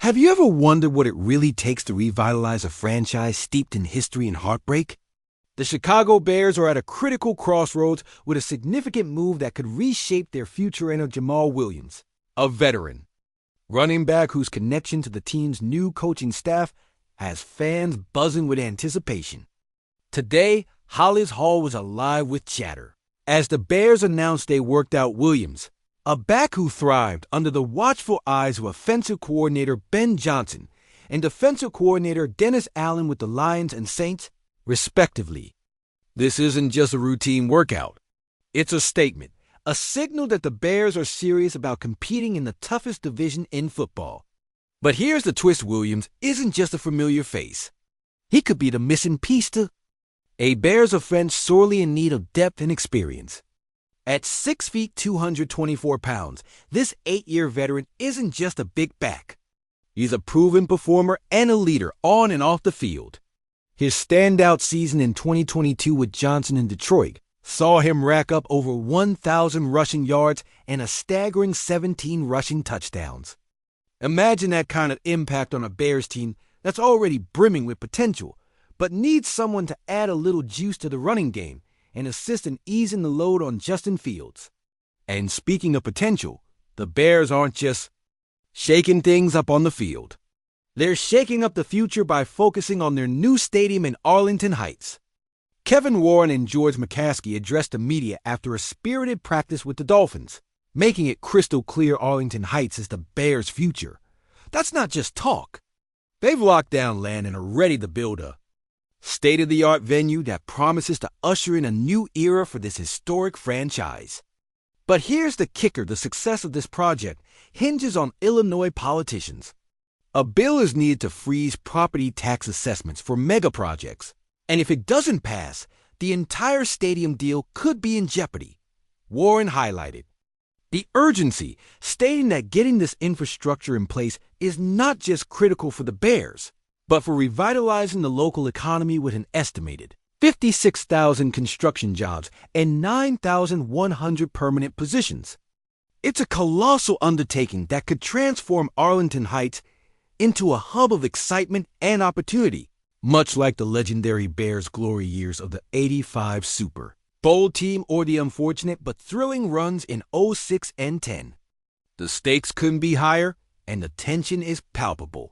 Have you ever wondered what it really takes to revitalize a franchise steeped in history and heartbreak? The Chicago Bears are at a critical crossroads with a significant move that could reshape their future in Jamaal Williams, a veteran running back whose connection to the team's new coaching staff has fans buzzing with anticipation. Today, Hollis Hall was alive with chatter as the Bears announced they worked out Williams, a back who thrived under the watchful eyes of offensive coordinator Ben Johnson and defensive coordinator Dennis Allen with the Lions and Saints, respectively. This isn't just a routine workout. It's a statement, a signal that the Bears are serious about competing in the toughest division in football. But here's the twist: Williams isn't just a familiar face. He could be the missing piece to a Bears offense sorely in need of depth and experience. At 6 feet 224 pounds, this 8-year veteran isn't just a big back. He's a proven performer and a leader on and off the field. His standout season in 2022 with Johnson in Detroit saw him rack up over 1,000 rushing yards and a staggering 17 rushing touchdowns. Imagine that kind of impact on a Bears team that's already brimming with potential, but needs someone to add a little juice to the running game and assist in easing the load on Justin Fields. And speaking of potential, the Bears aren't just shaking things up on the field. They're shaking up the future by focusing on their new stadium in Arlington Heights. Kevin Warren and George McCaskey addressed the media after a spirited practice with the Dolphins, making it crystal clear Arlington Heights is the Bears' future. That's not just talk. They've locked down land and are ready to build a state-of-the-art venue that promises to usher in a new era for this historic franchise. But here's the kicker: the success of this project hinges on Illinois politicians. A bill is needed to freeze property tax assessments for mega projects, and if it doesn't pass, the entire stadium deal could be in jeopardy. Warren highlighted the urgency, stating that getting this infrastructure in place is not just critical for the Bears, but for revitalizing the local economy with an estimated 56,000 construction jobs and 9,100 permanent positions. It's a colossal undertaking that could transform Arlington Heights into a hub of excitement and opportunity, much like the legendary Bears' glory years of the '85 Super Bowl team or the unfortunate but thrilling runs in '06 and '10. The stakes couldn't be higher, and the tension is palpable.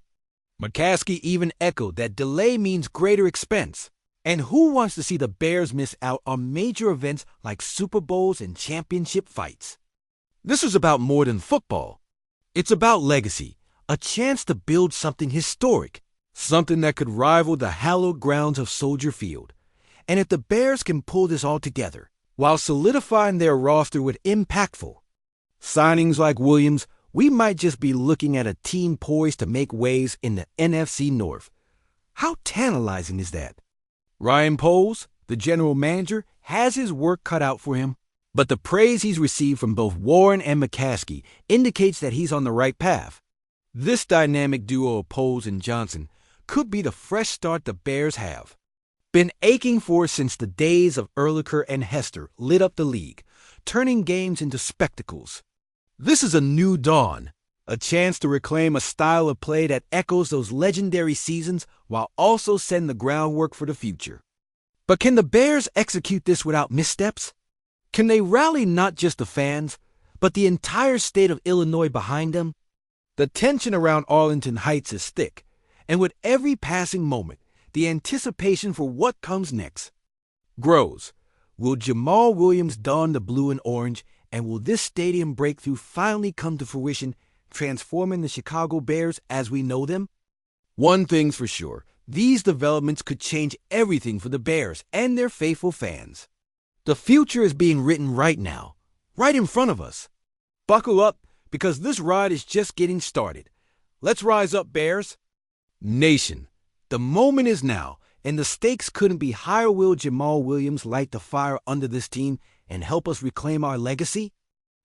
McCaskey even echoed that delay means greater expense. And who wants to see the Bears miss out on major events like Super Bowls and championship fights? This is about more than football. It's about legacy, a chance to build something historic, something that could rival the hallowed grounds of Soldier Field. And if the Bears can pull this all together, while solidifying their roster with impactful signings like Williams, we might just be looking at a team poised to make waves in the NFC North. How tantalizing is that? Ryan Poles, the general manager, has his work cut out for him, but the praise he's received from both Warren and McCaskey indicates that he's on the right path. This dynamic duo of Poles and Johnson could be the fresh start the Bears have been aching for since the days of Ehrlicher and Hester lit up the league, turning games into spectacles. This is a new dawn, a chance to reclaim a style of play that echoes those legendary seasons while also setting the groundwork for the future. But can the Bears execute this without missteps? Can they rally not just the fans, but the entire state of Illinois behind them? The tension around Arlington Heights is thick, and with every passing moment, the anticipation for what comes next grows. Will Jamaal Williams don the blue and orange, and will this stadium breakthrough finally come to fruition, transforming the Chicago Bears as we know them? One thing's for sure, these developments could change everything for the Bears and their faithful fans. The future is being written right now, right in front of us. Buckle up, because this ride is just getting started. Let's rise up, Bears Nation. The moment is now, and the stakes couldn't be higher. Will Jamaal Williams light the fire under this team and help us reclaim our legacy?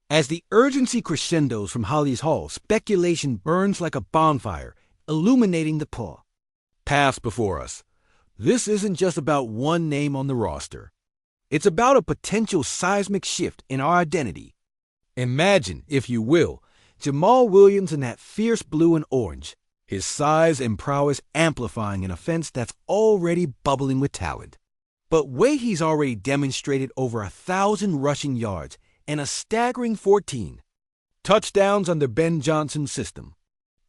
As the urgency crescendos from Hollis Hall, speculation burns like a bonfire, illuminating the paths before us. This isn't just about one name on the roster. It's about a potential seismic shift in our identity. Imagine, if you will, Jamaal Williams in that fierce blue and orange, his size and prowess amplifying an offense that's already bubbling with talent. But wait, he's already demonstrated over 1,000 rushing yards and a staggering 14 touchdowns under Ben Johnson's system.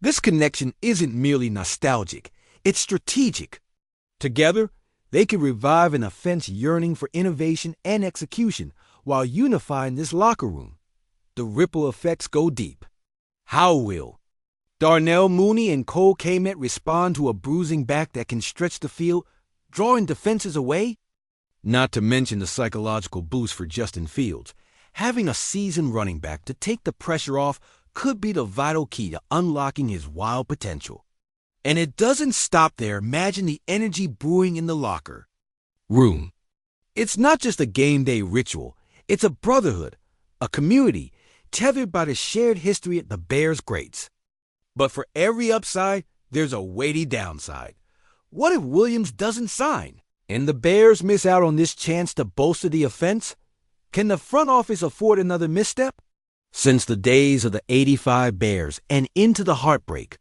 This connection isn't merely nostalgic, it's strategic. Together, they can revive an offense yearning for innovation and execution while unifying this locker room. The ripple effects go deep. How will Darnell Mooney and Cole Kmet respond to a bruising back that can stretch the field, drawing defenses away? Not to mention the psychological boost for Justin Fields. Having a seasoned running back to take the pressure off could be the vital key to unlocking his wild potential. And it doesn't stop there. Imagine the energy brewing in the locker room. It's not just a game day ritual. It's a brotherhood, a community, tethered by the shared history of the Bears' greats. But for every upside, there's a weighty downside. What if Williams doesn't sign, and the Bears miss out on this chance to bolster the offense? Can the front office afford another misstep? Since the days of the '85 Bears and into the heartbreak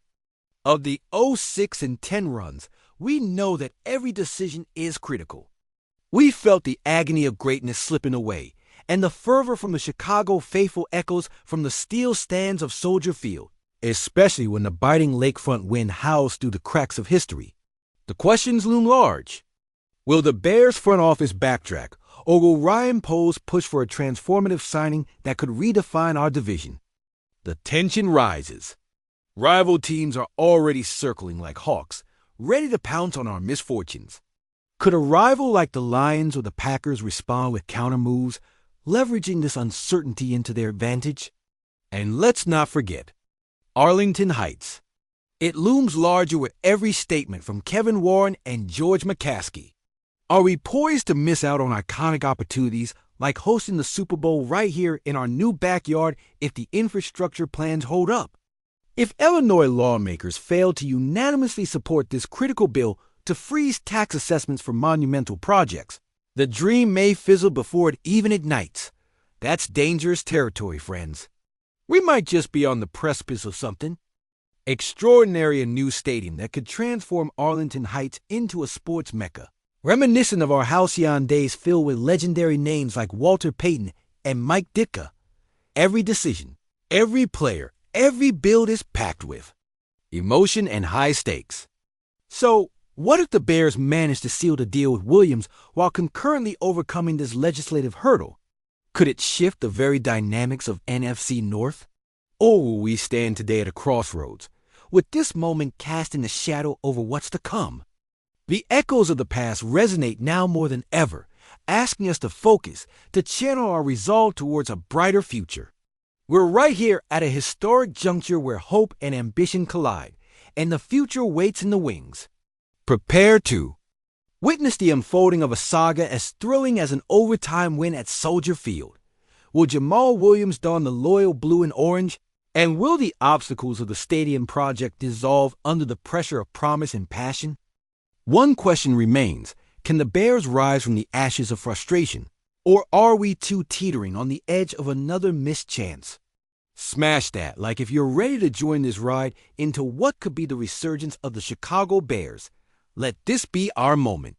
of the '06 and '10 runs, we know that every decision is critical. We felt the agony of greatness slipping away, and the fervor from the Chicago faithful echoes from the steel stands of Soldier Field, especially when the biting lakefront wind howls through the cracks of history. The questions loom large. Will the Bears front office backtrack, or will Ryan Poles push for a transformative signing that could redefine our division? The tension rises. Rival teams are already circling like hawks, ready to pounce on our misfortunes. Could a rival like the Lions or the Packers respond with counter moves, leveraging this uncertainty into their advantage? And let's not forget Arlington Heights. It looms larger with every statement from Kevin Warren and George McCaskey. Are we poised to miss out on iconic opportunities like hosting the Super Bowl right here in our new backyard if the infrastructure plans hold up? If Illinois lawmakers fail to unanimously support this critical bill to freeze tax assessments for monumental projects, the dream may fizzle before it even ignites. That's dangerous territory, friends. We might just be on the precipice of something extraordinary, a new stadium that could transform Arlington Heights into a sports mecca, reminiscent of our halcyon days filled with legendary names like Walter Payton and Mike Ditka. Every decision, every player, every build is packed with emotion and high stakes. So, what if the Bears manage to seal the deal with Williams while concurrently overcoming this legislative hurdle? Could it shift the very dynamics of NFC North? Or will we stand today at a crossroads, with this moment casting a shadow over what's to come? The echoes of the past resonate now more than ever, asking us to focus, to channel our resolve towards a brighter future. We're right here at a historic juncture where hope and ambition collide, and the future waits in the wings. Prepare to witness the unfolding of a saga as thrilling as an overtime win at Soldier Field. Will Jamal Williams don the loyal blue and orange? And will the obstacles of the stadium project dissolve under the pressure of promise and passion? One question remains: can the Bears rise from the ashes of frustration? Or are we too teetering on the edge of another missed chance? Smash that like if you're ready to join this ride into what could be the resurgence of the Chicago Bears. Let this be our moment.